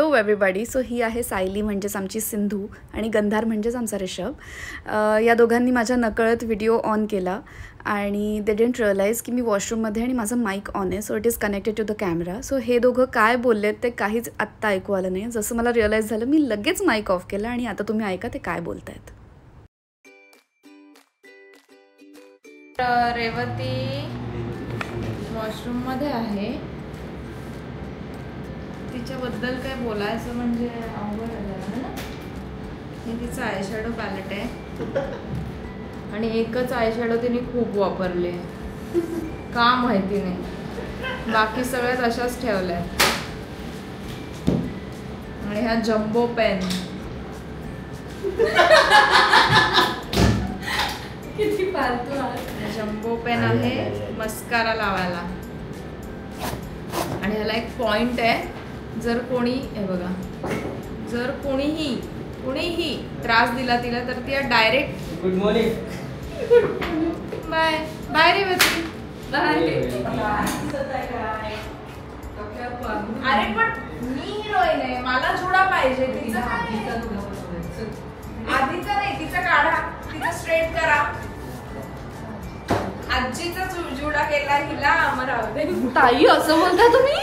Hello everybody. So ही आहे सायली म्हणजेच आमची सिंधू आणि गंधार म्हणजेच आमचा ऋषभ. या दोघांनी माझ्या नकळत व्हिडिओ ऑन केला आणि दे डिडंट रिअलाइज की मी वॉशरूममध्ये आणि माझं माईक ऑन आहे. So it is connected to the camera. So हे दोघं काय बोललेत ते काहीच आत्ता ऐकू आलं नाही. जसं मला रिअलाइज झालं मी लगेच माईक ऑफ केला आणि आता तुम्ही ऐका ते काय बोलत आहेत. रेवती वॉशरूममध्ये आहे. तिच्याबद्दल काय बोलायचं म्हणजे अवघड आहे ना. हे तिचं आयशॅडो पॅलेट आहे आणि एकच आयशॅडो तिने खूप वापरले, का माहिती नाही. बाकी सगळ्यात अशाच ठेवल्या. आणि ह्या जम्बो पेन किती फालतू जम्बो पेन आहे मस्कारा लावायला. आणि ह्याला एक पॉइंट आहे, जर कोणी हे बघा, जर कोणीही त्रास दिला तिला तर ती direct good morning, bye bye Revati bye. अरे पण मी हिरोईन आहे, मला जुडा पाहिजे. तिचं आधीचा नाही, तिचा काढा, तिचा स्ट्रेट करा. आजीचा जुडा केला हिला अमरावती. ताई असं बोलता तुम्ही?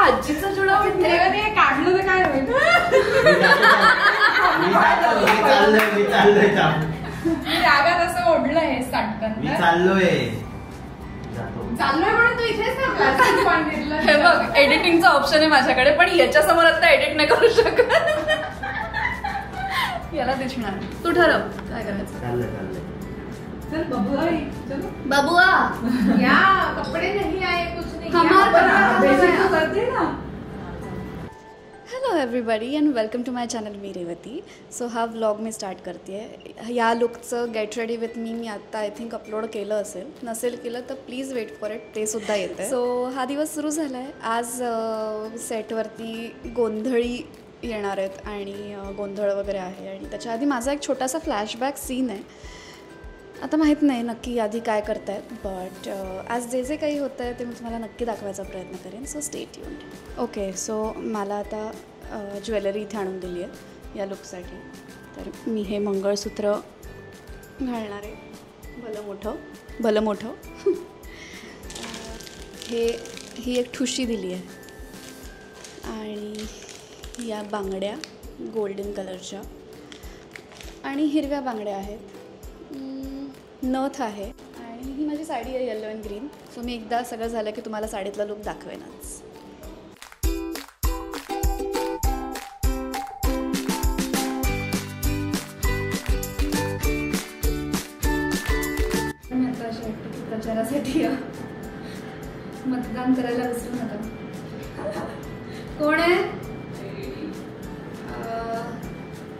आजीचा जुडा म्हणजे काढलं तर काय होईल. मी रागात असं ओढलं हे साटकन चाललोय म्हणून तू इथेच थांबला. हे बघ एडिटिंगचा ऑप्शन आहे माझ्याकडे, पण याच्या समोर आता एडिट नाही करू शकत. याला दिसणार. तू ठरव काय करायचं. चल बबुआ, बबुआ या कपडे नहीं आए कुछ नहीं. Hello everybody and welcome to my channel मी रेवती. सो हा व्लॉग मी स्टार्ट करते आहे. या लुकचं गेट रेडी विथ मी आत्ता आय थिंक अपलोड केलं असेल. नसेल केलं तर प्लीज वेट फॉर इट, ते सुद्धा येतं आहे. सो हा दिवस सुरू झाला आहे. आज सेटवरती गोंधळी येणार आहेत आणि गोंधळ वगैरे आहे. आणि त्याच्या आधी माझा एक छोटासा फ्लॅशबॅक सीन आहे. आता माहीत नाही नक्की आधी काय करतायत, बट आज जे जे काही होतं आहे ते मी तुम्हाला नक्की दाखवायचा प्रयत्न करेन. So stay tuned. Okay, so मला आता ज्वेलरी इथे आणून दिली आहे या लुकसाठी. तर मी हे मंगळसूत्र घालणार आहे, भलं मोठं. ही एक ठुशी दिली आहे आणि या बांगड्या गोल्डन कलरच्या आणि हिरव्या बांगड्या आहेत. नथ आहे आणि ही माझी साडी आहे येलो अँड ग्रीन. सो मी एकदा सगळं झालं की तुम्हाला साडीतला लुक दाखवेनच. मी आता अशा प्रचारासाठी मतदान करायला विसरू नका. कोण आहे?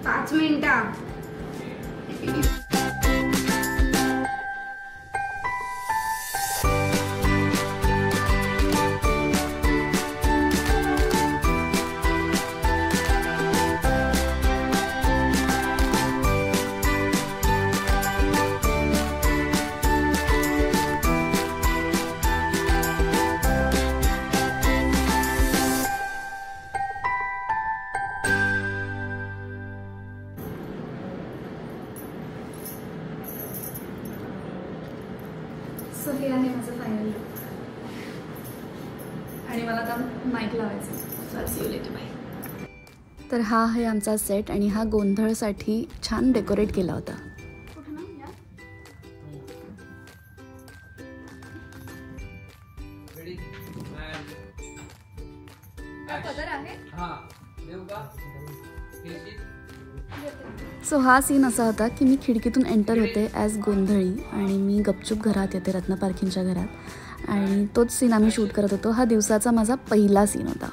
5 मिनिटं. सो हे आहे माझं फायनल लुक आणि मला आता माईक लावायचं. तर हा आहे आमचा सेट आणि हा गोंधळसाठी छान डेकोरेट केला होता. सो हा सीन असा होता की मी खिडकीतून एंटर होते ॲज गोंधळी आणि मी गपचूप घरात येते रत्न पारखींच्या घरात आणि तोच सीन आम्ही शूट करत होतो. हा दिवसाचा माझा पहिला सीन होता.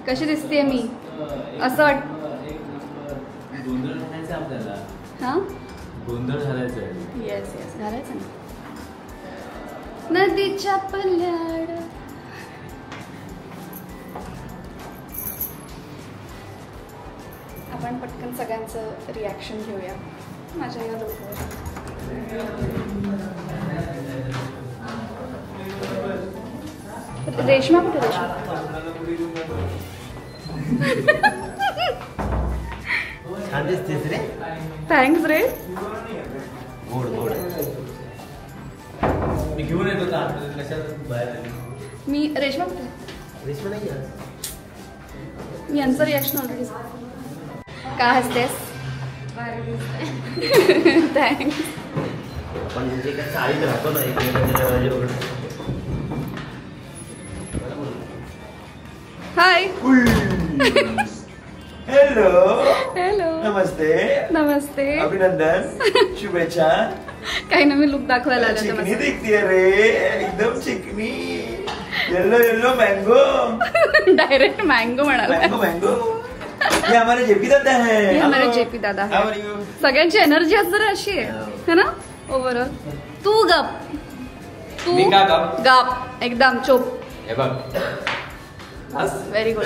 कशी दिसते मी असं वाट. हां गोंधळ घालायचा आहे. येस येस घालायचं ना. नदीच्या पल्याड आपण पटकन सगळ्यांचं रिॲक्शन घेऊया माझ्या या लोकांवर. रेश्मा कुठे? रेश्मा छान दिसतेस रे. थँक्स रे. गोड गोड. मी घेऊन येतो का कशात बाहेर आली. मी रेश्मा कुठे? रेशमा नाही आहे. मी यांचं रिॲक्शन ऑलरेडी. का हसतेस? थँक्स. पण म्हणजे काय साडीत राहतो ना एक. हाय. Hello hello. नमस्ते नमस्ते. अभिनंदन शुभेच्छा. काही ना मी लुक दाखवायला आले चिकनी होते. दिखती है रे एकदम चिकनी. Yellow yellow mango. Direct mango म्हणाला. Mango mango. ये हमारे जेपी दादा है. हे हमारे जेपी दादा How है. are you? सगळ्यांची एनर्जी आज जरा अशी आहे है ना ओव्हरऑल. तू गप. तू मी का गप? गप एकदम चुप. हे बघ. Very good.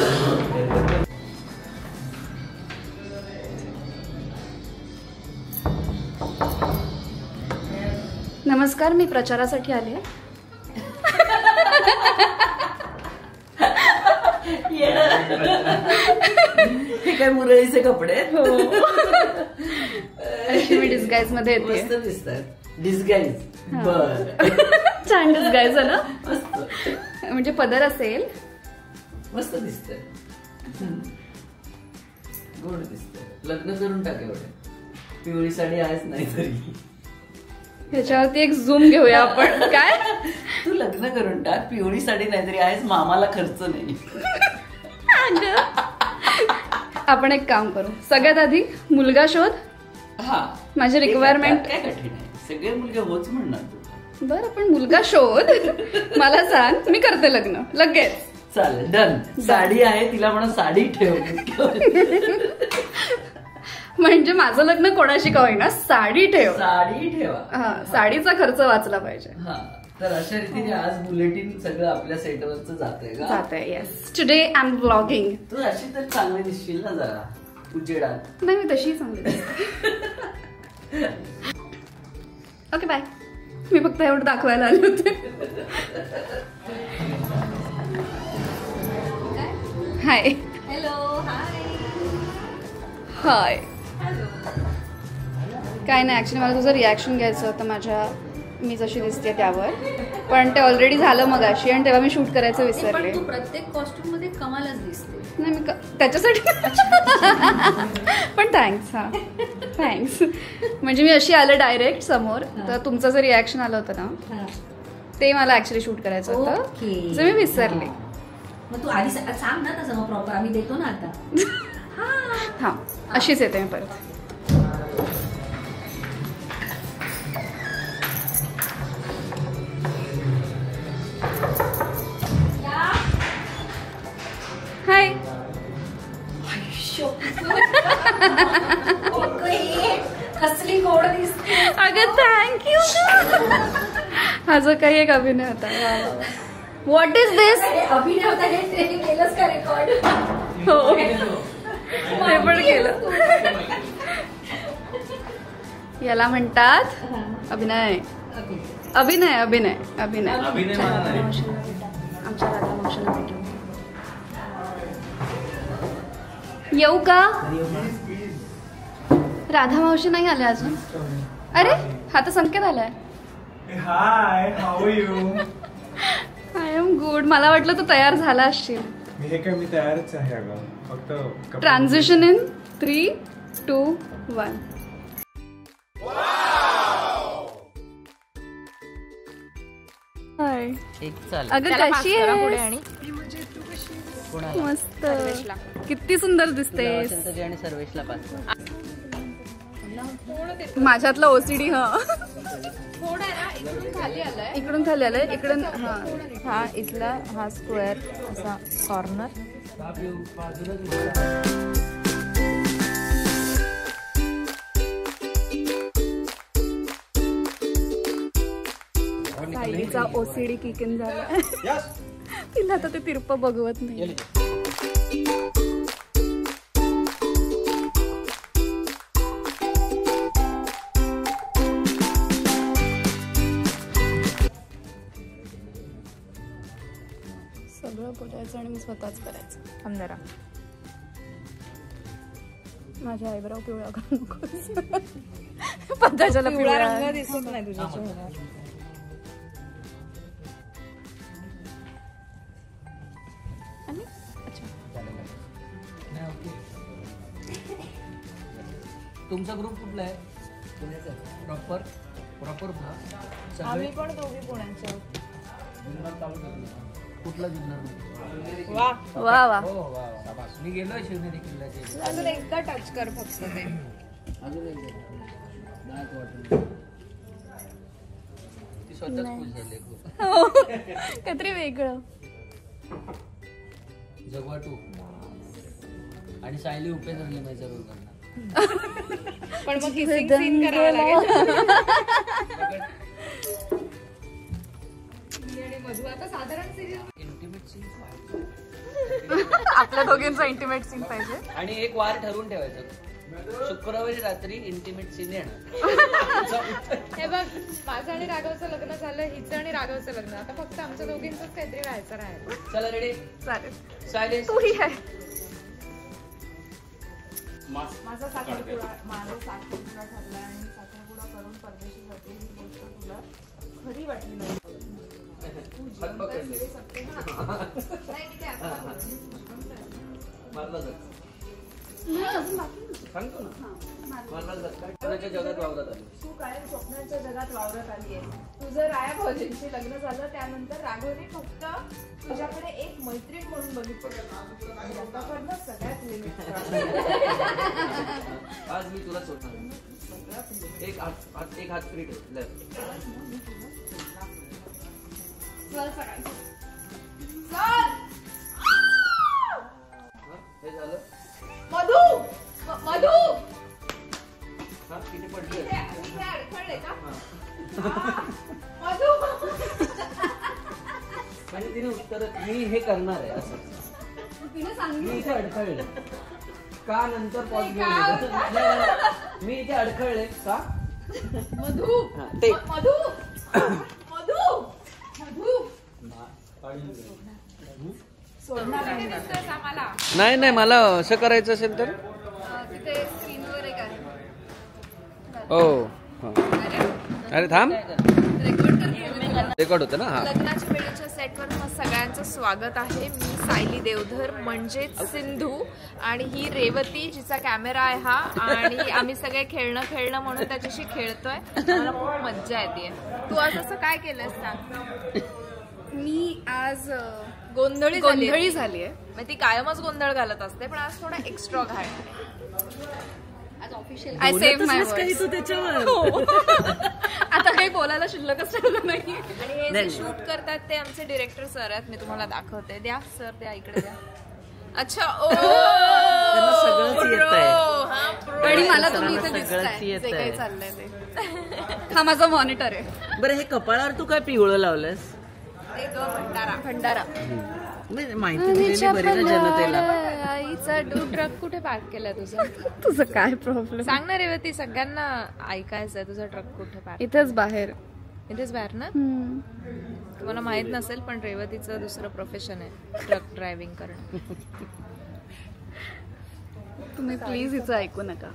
नमस्कार, मी प्रचारासाठी आले. हे काय मुरळीचे कपडे हो. अशी मी डिस्गाईज मध्ये मस्त येते. दिसतात. डिस्गाईज. हा. बर छान डिस्गाईज आहे ना. मस्त म्हणजे पदर असेल. मस्त दिसतंय. गोड दिसतंय. लग्न करून टाक एवढे. पिवळी साडी आहेच नाही तरी. ह्याच्यावरती एक झूम घेऊया आपण. काय तू लग्न करून टाक. पिवळी साडी नाही तरी आहेच. मामाला खर्च नाही. आपण एक काम करू. सगळ्यात आधी मुलगा शोध. हा माझी ते रिक्वायरमेंट काय कठीण आहे. सगळे मुलगे होच म्हणणार तू. बरं आपण मुलगा शोध. मला सांग, मी करते लग्न लगेच. चालेल डन. साडी आहे तिला म्हणा साडी ठेव. म्हणजे माझं लग्न कोणाशी का होईना साडी ठेव. साडी ठेवा. हा साडीचा खर्च वाचला पाहिजे. हा तर अशा रीतीने आज बुलेटिन सगळं आपल्या सेटवरच जातंय का. जाते. Yes today I am blogging. तू अशी तर चांगली दिसशील ना जरा उजेडात. नाही मी तशी चांगली. Okay bye. मी फक्त एवढं दाखवायला आले होते. हाय. हॅलो. हाय. हाय. काय नाही ॲक्च्युली मला तुझं रिॲक्शन घ्यायचं होतं माझ्या मी जशी दिसते त्यावर. पण ते ऑलरेडी झालं मगाशी आणि तेव्हा मी शूट करायचं विसरले. पण तू प्रत्येक कॉस्ट्युम मध्ये कमालच दिसते. नाही मी त्याच्यासाठी. पण थँक्स. हां थँक्स. म्हणजे मी अशी आलं डायरेक्ट समोर तर तुमचं जे रिॲक्शन आलं होतं ना ते मला ॲक्च्युली शूट करायचं होतं. ओके. जे मी विसरले. मग तू आधी सांग ना तसं मग प्रॉपर आम्ही देतो ना आता. हां अशीच येते मी परत. हाय. कसली गोड दिसते. अगं थँक्यू. हा जो काही एक अभिनय होता. व्हॉट इज दिस. अभिनय होता हे ट्रेनिंग केलंस का रेकॉर्ड. हो ते पण केलं. याला म्हणतात अभिनय. अभिनय अभिनय अभिनय. अभिनय मला नाही. आमच्या राधा मावशीला भेटू. येऊ का. राधा मावशी नाही आल्या अजून. अरे हा तर संकेत आलाय. Hi how you. I am good. मला वाटलं तू तयार झाला असशील. हे काय मी तयारच आहे अगं. फक्त ट्रान्झिशन इन 3, 2, 1. हाय. एक चाल. अगं कशी आहे. कोणाला मस्त. किती सुंदर दिसतेस. आणि सर्वेशला पास. माझ्यातला ओसीडी. हा इकडून खाली आलाय. इकडून हा इथला हा स्क्वेअर असा कॉर्नर. सायलीचा OCD किक इन झाला. तिला आता ते तिरप बघवत नाही. सगळं बोलायचं आणि मी स्वतःच करायचं. अंधारा माझ्या आयब्राव पिवळा करू नकोस. पदाच्याला पिवळा पिवळा रंग दिसत नाही तुझ्या चेहऱ्यावर. आणि अच्छा तुमचा ग्रुप कुठला आहे? पुण्याचा प्रॉपर प्रॉपर आम्ही पण दोघी पुण्याचे आहोत. कुठला जुन्नर? वा वा वा. हो वा वा. मी गेलोय शिवनेरी किल्ल्याचे. अजून एकदा टच कर फक्त ते. अजून एक डार्क वॉटर. ती स्वतःच खुश झाली खूप. हो. काहीतरी वेगळं. जगवाटू आणि सायली उपेंद्रने माझ्या रोगांना. पण मग किसिंग सीन करावं लागेल. आणि मधु आता साधारण सिरियल इंटिमेट सीन आपल्या दोघींचा इंटिमेट सीन पाहिजे. आणि एक वार ठरवून ठेवायचं, शुक्रवारी रात्री इंटिमेट सीन येणार. हे बघ, माझं आणि राघवचं लग्न झालं, हिचं आणि राघवचं लग्न. आता फक्त आमच्या दोघींचंच काहीतरी व्हायचं राहिलं. चला रेडी. चालेल. सायलेन्स. तूही आहे. माझा साखरपुडा ठरलाय आणि साखरपुडा करून परदेशी जाते ही गोष्ट तुला खरी वाटली नाही. सांगतो ना, मला कोणाच्या जगात वावरत आली. तू कायम स्वप्नांच्या जगात वावरत आली आहे. तुझं राया भाऊजींशी लग्न झालं त्यानंतर राघवने फक्त तुझ्याकडे एक मैत्रीण म्हणून बघितलं. सगळ्यात लिमिट. आज मी तुला सोडणार. एक हात फ्री ठेव. हे झालं. मधू मधू हा किती पडले. अडखळले का मधू? म्हणजे तिने उत्तर मी हे करणार आहे असं तिने सांगितलं. मी इथे अडखळले का नंतर पॉज मी इथे अडखळले का मधू ते मधू मधू मधू नाही नाही मला असं करायचं असेल तर तिथे स्क्रीनवर एक आहे. हो. अरे थांब, रेकॉर्ड करते. रेकॉर्ड होतं ना. हा लग्नाच्या वेळेच्या सेटवर मग सगळ्यांचं स्वागत आहे. मी सायली देवधर म्हणजेच सिंधू आणि ही रेवती जिचा कॅमेरा आहे हा. आणि आम्ही सगळे खेळणं म्हणून त्याच्याशी खेळतोय. मला खूप मज्जा येते. तू आज असं काय केलंस सांग. मी आज गोंधळी झाली आहे. मग ती कायमच गोंधळ घालत असते पण आज थोडा एक्स्ट्रा घालते. आज official I save my words. आता काही बोलायला शिल्लकच ठेवलं नाही. आणि हे जे शूट करतात ते आमचे डिरेक्टर सर आहेत. मी तुम्हाला दाखवते. द्या सर, द्या इकडे द्या. अच्छा. ओ सगळंच येतंय. आणि मला तुम्ही इथे दिसताय जे काही चाललंय ते. हा माझा मॉनिटर आहे. बरं, हे कपाळावर तू काय पिवळं लावलंस? भंडारा. माहिती दिलेली बरी ना जनतेला. आईचा ट्रक कुठे पार्क केलाय तुझा? तुझं काय प्रॉब्लेम? सांग ना रेवती, सगळ्यांना ऐकायचंय तुझा ट्रक कुठे पार्क. इथेच बाहेर. इथेच बाहेर ना. तुम्हाला माहित नसेल पण रेवतीचं दुसरं प्रोफेशन आहे ट्रक ड्रायव्हिंग करणं. तुम्ही प्लीज हिचं ऐकू नका.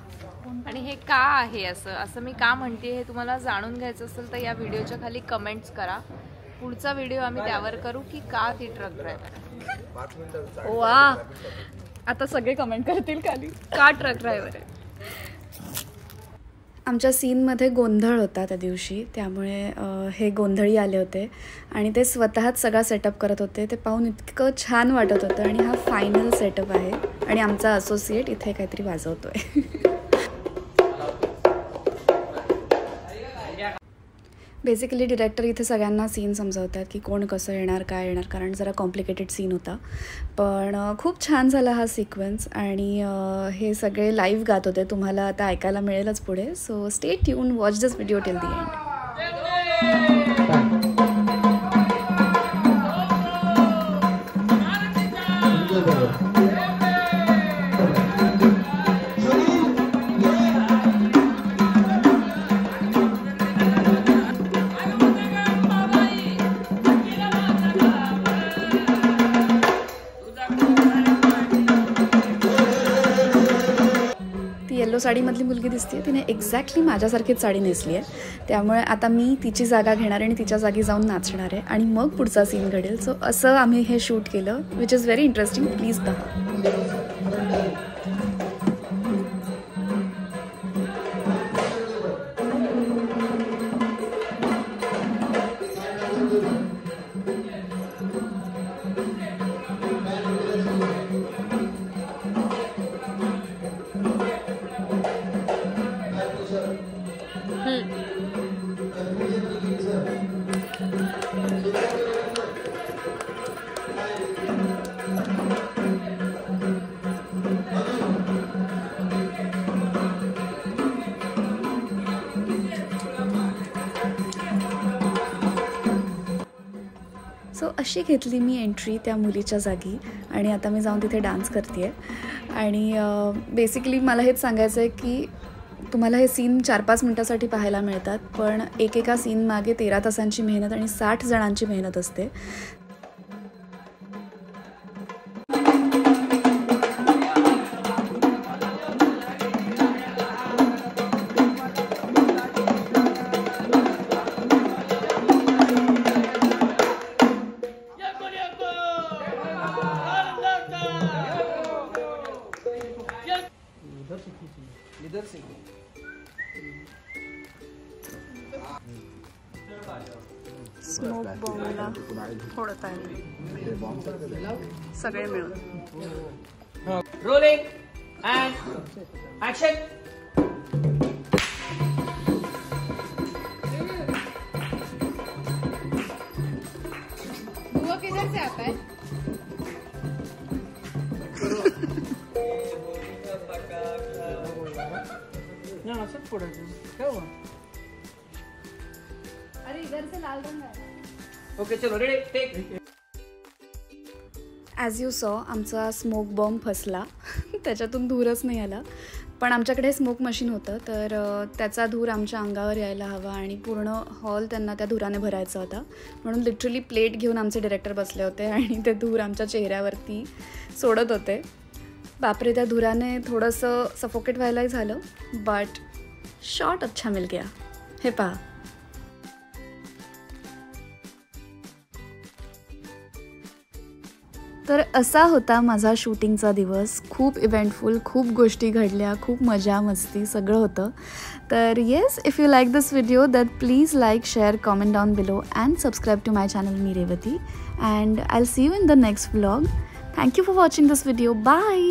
आणि हे का आहे असं मी का म्हणते हे तुम्हाला जाणून घ्यायचं असेल तर या व्हिडिओच्या खाली कमेंट्स करा. पुढचा व्हिडिओ आम्ही त्यावर करू की का ती ट्रक ड्रायव्हर. वा, आता सगळे कमेंट करतील खाली का ट्रक ड्रायव्हर आहे. आमच्या सीनमध्ये गोंधळ होता त्या दिवशी, त्यामुळे हे गोंधळी आले होते आणि ते स्वतःच सगळा सेटअप करत होते. ते पाहून इतकं छान वाटत होतं. आणि हा फायनल सेटअप आहे आणि आमचा असोसिएट इथे काहीतरी वाजवतोय. बेसिकली डिरेक्टर इथे सगळ्यांना सीन समजवतात की कोण कसं येणार, काय येणार, कारण जरा कॉम्प्लिकेटेड सीन होता. पण खूप छान झाला हा सिक्वेन्स. आणि हे सगळे लाईव्ह गात होते. तुम्हाला आता ऐकायला मिळेलच पुढे. So stay tune, watch this video till the end. Yellow साडीमधली मुलगी दिसते, तिने एक्झॅक्टली माझ्यासारखीच साडी नेसली आहे. त्यामुळे आता मी तिची जागा घेणार आणि तिच्या जागी जाऊन नाचणार आहे आणि मग पुढचा सीन घडेल. सो असं आम्ही हे शूट केलं, which is very interesting. Please पहा. सो अशी घेतली मी एंट्री त्या मुलीच्या जागी आणि आता मी जाऊन तिथे डान्स करते आहे. आणि बेसिकली मला हेच सांगायचं आहे की तुम्हाला हे सीन 4-5 मिनटासाठी पाहायला मिळतात, पण एकेका सीन मागे 13 तासांची मेहनत आणि 60 जणांची मेहनत असते. स्मोक बॉम्बला फोडत आहे सगळे मिळून. Rolling and action. वो किधर से आता है? अरे इधर से लाल रंग आहे. ओके चलो रेडी टेक. ॲज यू सॉ आमचा स्मोक बॉम्ब फसला. त्याच्यातून धूरच नाही आला, पण आमच्याकडे स्मोक मशीन होतं, तर त्याचा धूर आमच्या अंगावर यायला हवा आणि पूर्ण हॉल त्यांना त्या धुराने भरायचा होता. म्हणून लिटरली प्लेट घेऊन आमचे डिरेक्टर बसले होते आणि ते धूर आमच्या चेहऱ्यावरती सोडत होते. बापरे, त्या धुराने थोडंसं सफोकेट व्हायलाही झालं, बट शॉट अच्छा मिल गया. हे पहा. तर असा होता माझा शूटिंगचा दिवस. खूप इव्हेंटफुल, खूप गोष्टी घडल्या, खूप मजा मस्ती सगळं होतं. तर yes, if you like this video that please like, share, comment down below and subscribe to my channel मी Revati. And I will see you in the next vlog. Thank you for watching this video. Bye.